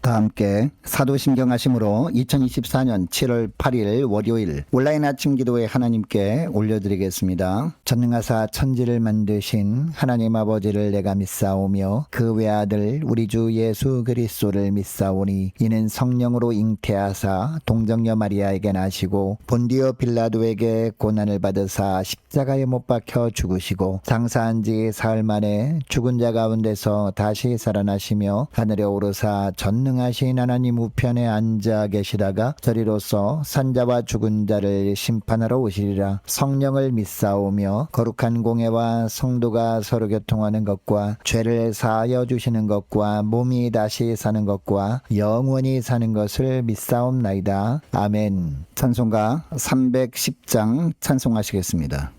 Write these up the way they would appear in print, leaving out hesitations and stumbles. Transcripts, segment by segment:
다 함께 사도신경하심으로 2024년 7월 8일 월요일 온라인 아침 기도회 하나님께 올려드리겠습니다. 전능하사 천지를 만드신 하나님 아버지를 내가 믿사오며 그 외아들 우리 주 예수 그리스도를 믿사오니 이는 성령으로 잉태하사 동정녀 마리아에게 나시고 본디오 빌라도에게 고난을 받으사 십자가에 못 박혀 죽으시고 장사한 지 사흘 만에 죽은 자 가운데서 다시 살아나시며 하늘에 오르사 전능하신 하나님 우편에 앉아 계시다가 저리로서 산자와 죽은 자를 심판하러 오시리라. 성령을 믿사오며 거룩한 공예와 성도가 서로 교통하는 것과 죄를 사하여 주시는 것과 몸이 다시 사는 것과 영원히 사는 것을 믿사옵나이다. 아멘. 찬송가 310장 찬송하시겠습니다.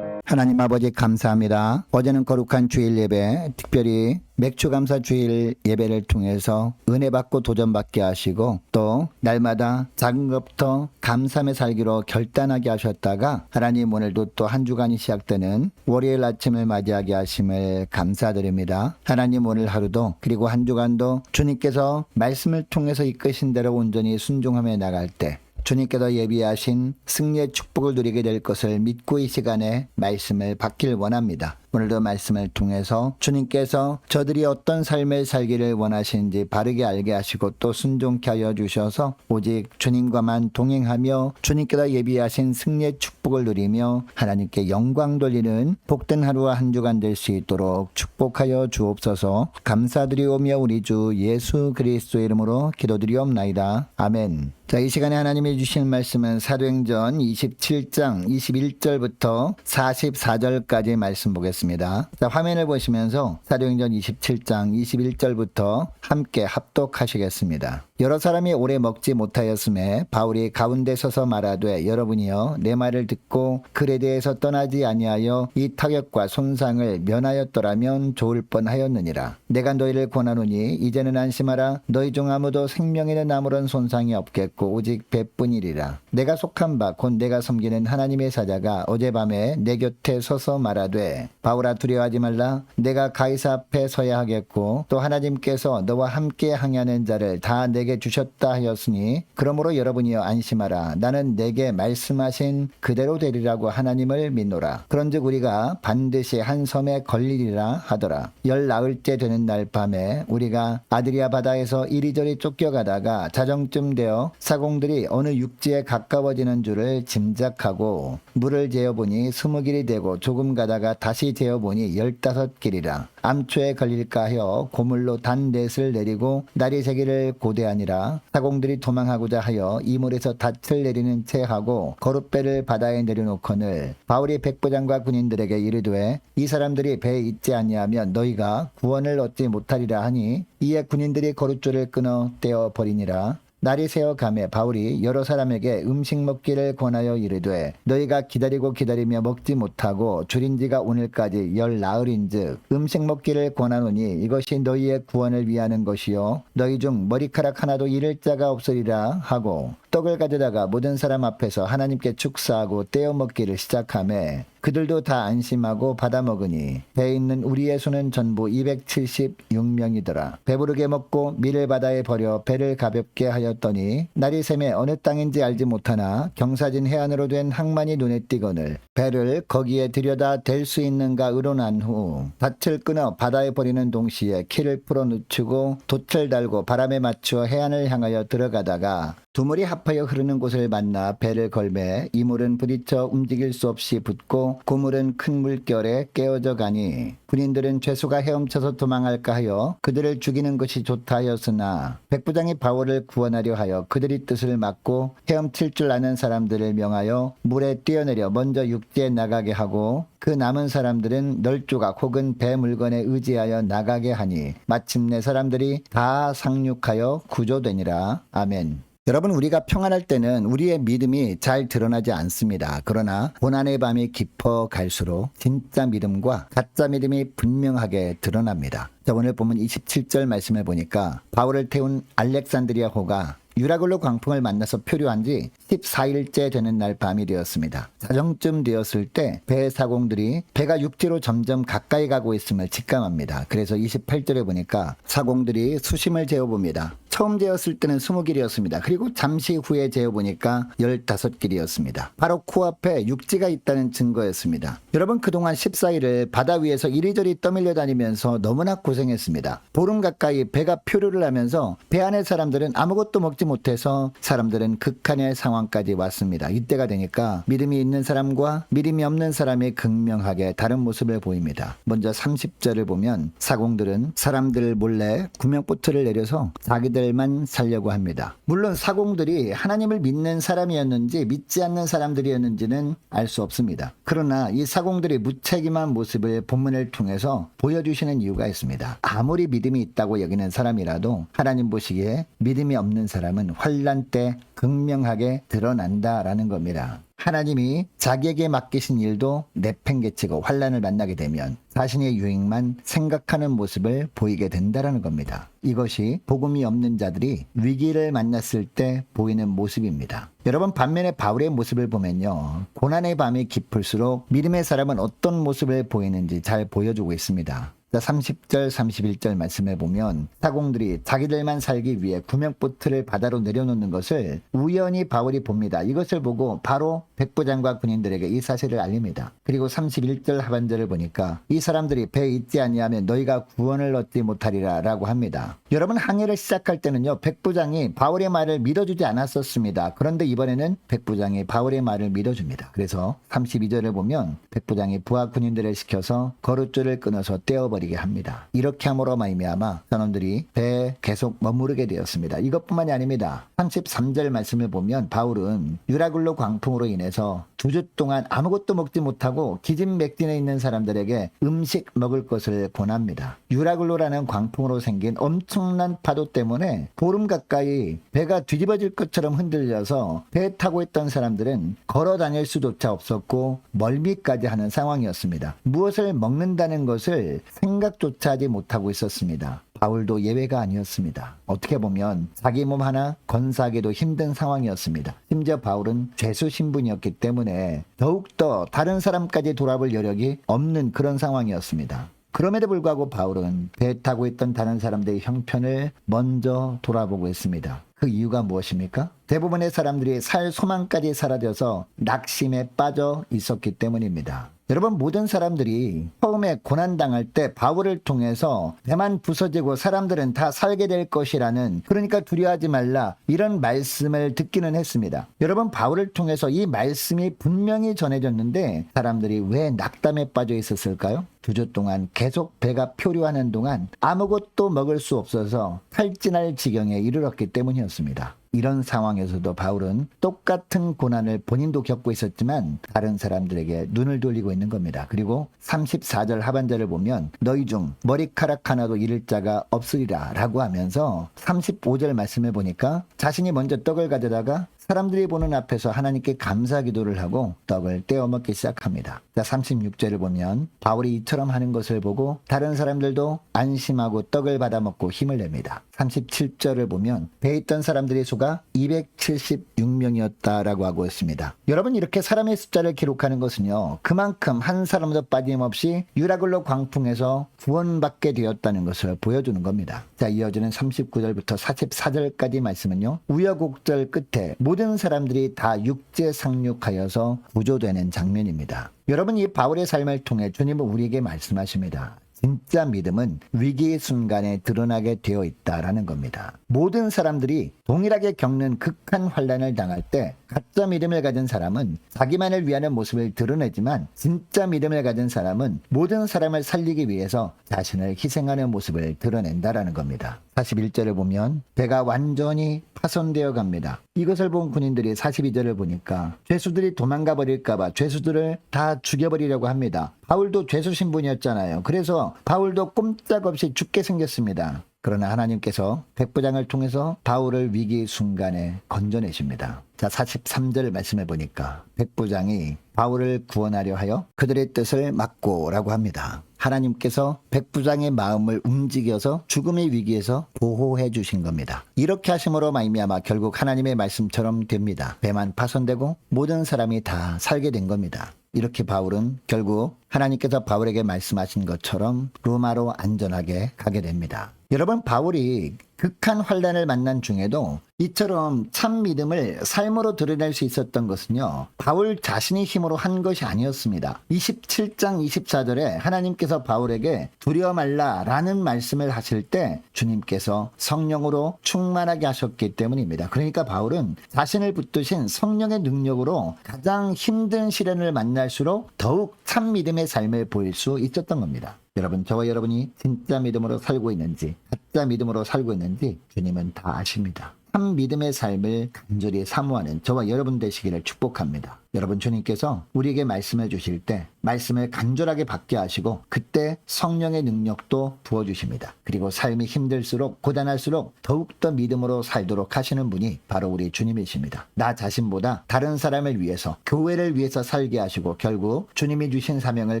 하나님 아버지 감사합니다. 어제는 거룩한 주일 예배, 특별히 맥주감사 주일 예배를 통해서 은혜 받고 도전받게 하시고 또 날마다 작은 것부터 감사하며 살기로 결단하게 하셨다가 하나님 오늘도 또 한 주간이 시작되는 월요일 아침을 맞이하게 하심을 감사드립니다. 하나님 오늘 하루도 그리고 한 주간도 주님께서 말씀을 통해서 이끄신 대로 온전히 순종하며 나갈 때 주님께서 예비하신 승리의 축복을 누리게 될 것을 믿고 이 시간에 말씀을 받길 원합니다. 오늘도 말씀을 통해서 주님께서 저들이 어떤 삶을 살기를 원하시는지 바르게 알게 하시고 또 순종케 하여 주셔서 오직 주님과만 동행하며 주님께서 예비하신 승리의 축복을 누리며 하나님께 영광 돌리는 복된 하루와 한 주간 될 수 있도록 축복하여 주옵소서. 감사드리오며 우리 주 예수 그리스도의 이름으로 기도드리옵나이다. 아멘. 자, 이 시간에 하나님이 주신 말씀은 사도행전 27장 21절부터 44절까지 말씀 보겠습니다. 자, 화면을 보시면서 사도행전 27장 21절부터 함께 합독하시겠습니다. 여러 사람이 오래 먹지 못하였음에 바울이 가운데 서서 말하되 여러분이여 내 말을 듣고 글에 대해서 떠나지 아니하여 이 타격과 손상을 면하였더라면 좋을 뻔하였느니라. 내가 너희를 권하노니 이제는 안심하라. 너희 중 아무도 생명에는 아무런 손상이 없겠고 오직 배뿐이리라. 내가 속한 바 곧 내가 섬기는 하나님의 사자가 어젯밤에 내 곁에 서서 말하되 바울아 두려워하지 말라. 내가 가이사 앞에 서야 하겠고 또 하나님께서 너와 함께 항해하는 자를 다 내게 주셨다 하였으니 그러므로 여러분이여 안심하라. 나는 내게 말씀하신 그대로 되리라고 하나님을 믿노라. 그런즉 우리가 반드시 한 섬에 걸리리라 하더라. 열 나흘째 되는 날 밤에 우리가 아드리아 바다에서 이리저리 쫓겨가다가 자정쯤 되어 사공들이 어느 육지에 가까워지는 줄을 짐작하고 물을 재어보니 20길이 되고 조금 가다가 다시 재어보니 15길이라. 암초에 걸릴까 하여 고물로 단 넷을 내리고 날이 새기를 고대하니라. 사공들이 도망하고자 하여 이물에서 닻을 내리는 채 하고 거룻배를 바다에 내려놓거늘 바울이 백부장과 군인들에게 이르되 이 사람들이 배에 있지 아니하면 너희가 구원을 얻지 못하리라 하니 이에 군인들이 거룻줄을 끊어 떼어 버리니라. 날이 새어 가매 바울이 여러 사람에게 음식 먹기를 권하여 이르되 너희가 기다리고 기다리며 먹지 못하고 줄인 지가 오늘까지 열 나흘인즉 음식 먹기를 권하노니 이것이 너희의 구원을 위하는 것이요 너희 중 머리카락 하나도 잃을 자가 없으리라 하고 떡을 가져다가 모든 사람 앞에서 하나님께 축사하고 떼어 먹기를 시작하매 그들도 다 안심하고 받아 먹으니 배에 있는 우리의 수는 전부 276명이더라. 배부르게 먹고 밀을 바다에 버려 배를 가볍게 하였더니 날이 새매 어느 땅인지 알지 못하나 경사진 해안으로 된 항만이 눈에 띄거늘 배를 거기에 들여다 댈 수 있는가 의논한 후 닻을 끊어 바다에 버리는 동시에 키를 풀어 늦추고 돛을 달고 바람에 맞추어 해안을 향하여 들어가다가 두물이 합하여 흐르는 곳을 만나 배를 걸매 이물은 부딪혀 움직일 수 없이 붙고 고물은 큰 물결에 깨어져 가니 군인들은 죄수가 헤엄쳐서 도망할까 하여 그들을 죽이는 것이 좋다 하였으나 백부장이 바울을 구원하려 하여 그들이 뜻을 막고 헤엄칠 줄 아는 사람들을 명하여 물에 뛰어내려 먼저 육지에 나가게 하고 그 남은 사람들은 널조각 혹은 배 물건에 의지하여 나가게 하니 마침내 사람들이 다 상륙하여 구조되니라. 아멘. 여러분, 우리가 평안할 때는 우리의 믿음이 잘 드러나지 않습니다. 그러나 고난의 밤이 깊어 갈수록 진짜 믿음과 가짜 믿음이 분명하게 드러납니다. 자, 오늘 보면 27절 말씀을 보니까 바울을 태운 알렉산드리아호가 유라굴로 광풍을 만나서 표류한 지 14일째 되는 날 밤이 되었습니다. 자정쯤 되었을 때 배 사공들이 배가 육지로 점점 가까이 가고 있음을 직감합니다. 그래서 28절에 보니까 사공들이 수심을 재어봅니다. 처음 재었을 때는 20길이었습니다. 그리고 잠시 후에 재어보니까 15길이었습니다. 바로 코앞에 육지가 있다는 증거였습니다. 여러분, 그동안 14일을 바다 위에서 이리저리 떠밀려 다니면서 너무나 고생했습니다. 보름 가까이 배가 표류를 하면서 배 안의 사람들은 아무것도 먹지 못해서 사람들은 극한의 상황까지 왔습니다. 이때가 되니까 믿음이 있는 사람과 믿음이 없는 사람이 극명하게 다른 모습을 보입니다. 먼저 30절을 보면 사공들은 사람들 몰래 구명보트를 내려서 자기들만 살려고 합니다. 물론 사공들이 하나님을 믿는 사람이었는지 믿지 않는 사람들이었는지는 알 수 없습니다. 그러나 이 사공들이 무책임한 모습을 본문을 통해서 보여주시는 이유가 있습니다. 아무리 믿음이 있다고 여기는 사람이라도 하나님 보시기에 믿음이 없는 사람은 환난 때 극명하게 드러난다라는 겁니다. 하나님이 자기에게 맡기신 일도 내팽개치고 환난을 만나게 되면 자신의 유익만 생각하는 모습을 보이게 된다라는 겁니다. 이것이 복음이 없는 자들이 위기를 만났을 때 보이는 모습입니다. 여러분, 반면에 바울의 모습을 보면요, 고난의 밤이 깊을수록 믿음의 사람은 어떤 모습을 보이는지 잘 보여주고 있습니다. 자, 30절 31절 말씀해 보면 사공들이 자기들만 살기 위해 구명보트를 바다로 내려놓는 것을 우연히 바울이 봅니다. 이것을 보고 바로 백부장과 군인들에게 이 사실을 알립니다. 그리고 31절 하반절을 보니까 이 사람들이 배에 있지 아니하면 너희가 구원을 얻지 못하리라 라고 합니다. 여러분, 항해를 시작할 때는요, 백부장이 바울의 말을 믿어주지 않았었습니다. 그런데 이번에는 백부장이 바울의 말을 믿어줍니다. 그래서 32절을 보면 백부장이 부하 군인들을 시켜서 거룻줄을 끊어서 떼어버리게 합니다. 이렇게 함으로 말미암아 선원들이 배에 계속 머무르게 되었습니다. 이것뿐만이 아닙니다. 33절 말씀을 보면 바울은 유라굴로 광풍으로 인해서 2주 동안 아무것도 먹지 못하고 기진맥진해 있는 사람들에게 음식 먹을 것을 권합니다. 유라굴로라는 광풍으로 생긴 엄청난 파도 때문에 보름 가까이 배가 뒤집어질 것처럼 흔들려서 배에 타고 있던 사람들은 걸어 다닐 수조차 없었고 멀미까지 하는 상황이었습니다. 무엇을 먹는다는 것을 생각조차 하지 못하고 있었습니다. 바울도 예외가 아니었습니다. 어떻게 보면 자기 몸 하나 건사하기도 힘든 상황이었습니다. 심지어 바울은 죄수 신분이었기 때문에 더욱더 다른 사람까지 돌아볼 여력이 없는 그런 상황이었습니다. 그럼에도 불구하고 바울은 배에 타고 있던 다른 사람들의 형편을 먼저 돌아보고 있습니다. 그 이유가 무엇입니까? 대부분의 사람들이 살 소망까지 사라져서 낙심에 빠져 있었기 때문입니다. 여러분, 모든 사람들이 처음에 고난당할 때 바울을 통해서 배만 부서지고 사람들은 다 살게 될 것이라는, 그러니까 두려워하지 말라, 이런 말씀을 듣기는 했습니다. 여러분, 바울을 통해서 이 말씀이 분명히 전해졌는데 사람들이 왜 낙담에 빠져 있었을까요? 2주 동안 계속 배가 표류하는 동안 아무것도 먹을 수 없어서 탈진할 지경에 이르렀기 때문이었습니다. 이런 상황에서도 바울은 똑같은 고난을 본인도 겪고 있었지만 다른 사람들에게 눈을 돌리고 있는 겁니다. 그리고 34절 하반절을 보면 너희 중 머리카락 하나도 잃을 자가 없으리라 라고 하면서 35절 말씀을 보니까 자신이 먼저 떡을 가져다가 사람들이 보는 앞에서 하나님께 감사 기도를 하고 떡을 떼어 먹기 시작합니다. 자, 36절을 보면 바울이 이처럼 하는 것을 보고 다른 사람들도 안심하고 떡을 받아 먹고 힘을 냅니다. 37절을 보면 배에 있던 사람들의 수가 276명이었다라고 하고 있습니다. 여러분, 이렇게 사람의 숫자를 기록하는 것은요, 그만큼 한 사람도 빠짐없이 유라굴로 광풍에서 구원받게 되었다는 것을 보여주는 겁니다. 자, 이어지는 39절부터 44절까지 말씀은요, 우여곡절 끝에 모든 사람들이 다 육체 상륙하여서 구조되는 장면입니다. 여러분, 이 바울의 삶을 통해 주님은 우리에게 말씀하십니다. 진짜 믿음은 위기의 순간에 드러나게 되어 있다라는 겁니다. 모든 사람들이 동일하게 겪는 극한 환난을 당할 때 가짜 믿음을 가진 사람은 자기만을 위하는 모습을 드러내지만 진짜 믿음을 가진 사람은 모든 사람을 살리기 위해서 자신을 희생하는 모습을 드러낸다라는 겁니다. 41절을 보면 배가 완전히 파손되어 갑니다. 이것을 본 군인들이 42절을 보니까 죄수들이 도망가 버릴까봐 죄수들을 다 죽여버리려고 합니다. 바울도 죄수 신분이었잖아요. 그래서 바울도 꼼짝없이 죽게 생겼습니다. 그러나 하나님께서 백부장을 통해서 바울을 위기 순간에 건져내십니다. 자, 43절 말씀해 보니까 백부장이 바울을 구원하려 하여 그들의 뜻을 막고라고 합니다. 하나님께서 백부장의 마음을 움직여서 죽음의 위기에서 보호해 주신 겁니다. 이렇게 하심으로 말미암아 결국 하나님의 말씀처럼 됩니다. 배만 파손되고 모든 사람이 다 살게 된 겁니다. 이렇게 바울은 결국 하나님께서 바울에게 말씀하신 것처럼 로마로 안전하게 가게 됩니다. 여러분, 바울이 극한 환난을 만난 중에도 이처럼 참 믿음을 삶으로 드러낼 수 있었던 것은요, 바울 자신의 힘으로 한 것이 아니었습니다. 27장 24절에 하나님께서 바울에게 두려워 말라 라는 말씀을 하실 때 주님께서 성령으로 충만하게 하셨기 때문입니다. 그러니까 바울은 자신을 붙드신 성령의 능력으로 가장 힘든 시련을 만날수록 더욱 참 믿음의 삶을 보일 수 있었던 겁니다. 여러분, 저와 여러분이 진짜 믿음으로 살고 있는지 가짜 믿음으로 살고 있는지 주님은 다 아십니다. 참 믿음의 삶을 간절히 사모하는 저와 여러분 되시기를 축복합니다. 여러분, 주님께서 우리에게 말씀해 주실 때 말씀을 간절하게 받게 하시고 그때 성령의 능력도 부어주십니다. 그리고 삶이 힘들수록 고단할수록 더욱더 믿음으로 살도록 하시는 분이 바로 우리 주님이십니다. 나 자신보다 다른 사람을 위해서, 교회를 위해서 살게 하시고 결국 주님이 주신 사명을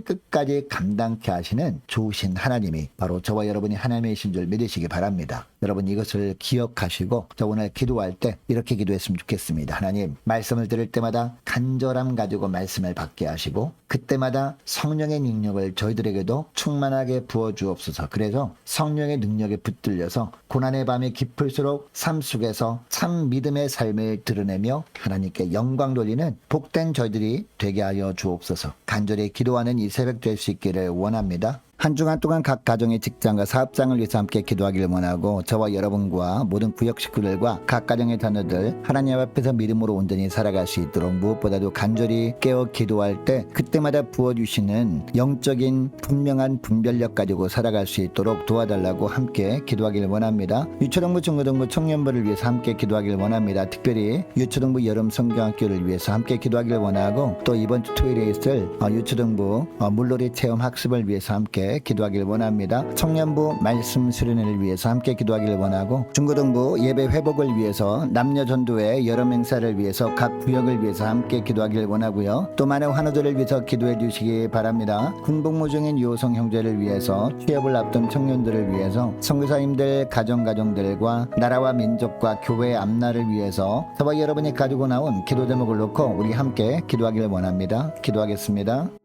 끝까지 감당케 하시는 좋으신 하나님이 바로 저와 여러분이 하나님이신 줄 믿으시기 바랍니다. 여러분, 이것을 기억하시고 저 오늘 기도할 때 이렇게 기도했으면 좋겠습니다. 하나님, 말씀을 들을 때마다 간절히 간절함 가지고 말씀을 받게 하시고 그때마다 성령의 능력을 저희들에게도 충만하게 부어주옵소서. 그래서 성령의 능력에 붙들려서 고난의 밤이 깊을수록 삶 속에서 참 믿음의 삶을 드러내며 하나님께 영광 돌리는 복된 저희들이 되게 하여 주옵소서. 간절히 기도하는 이 새벽 될 수 있기를 원합니다. 한 주간 동안 각 가정의 직장과 사업장을 위해서 함께 기도하기를 원하고 저와 여러분과 모든 구역 식구들과 각 가정의 자녀들 하나님 앞에서 믿음으로 온전히 살아갈 수 있도록 무엇보다도 간절히 깨어 기도할 때 그때마다 부어주시는 영적인 분명한 분별력 가지고 살아갈 수 있도록 도와달라고 함께 기도하기를 원합니다. 유초등부 중고등부 청년부를 위해서 함께 기도하기를 원합니다. 특별히 유초등부 여름 성경학교를 위해서 함께 기도하기를 원하고 또 이번 주 토요일에 있을 유초등부 물놀이 체험 학습을 위해서 함께 기도하기를 원합니다. 청년부 말씀 수련회를 위해서 함께 기도하기를 원하고 중고등부 예배 회복을 위해서 남녀 전도회 여름 행사를 위해서 각 구역을 위해서 함께 기도하기를 원하고요. 또 많은 환우들을 위해서 기도해 주시기 바랍니다. 군복무 중인 유호성 형제를 위해서 취업을 앞둔 청년들을 위해서 선교사님들 가정들과 나라와 민족과 교회의 앞날을 위해서 저와 여러분이 가지고 나온 기도 제목을 놓고 우리 함께 기도하기를 원합니다. 기도하겠습니다.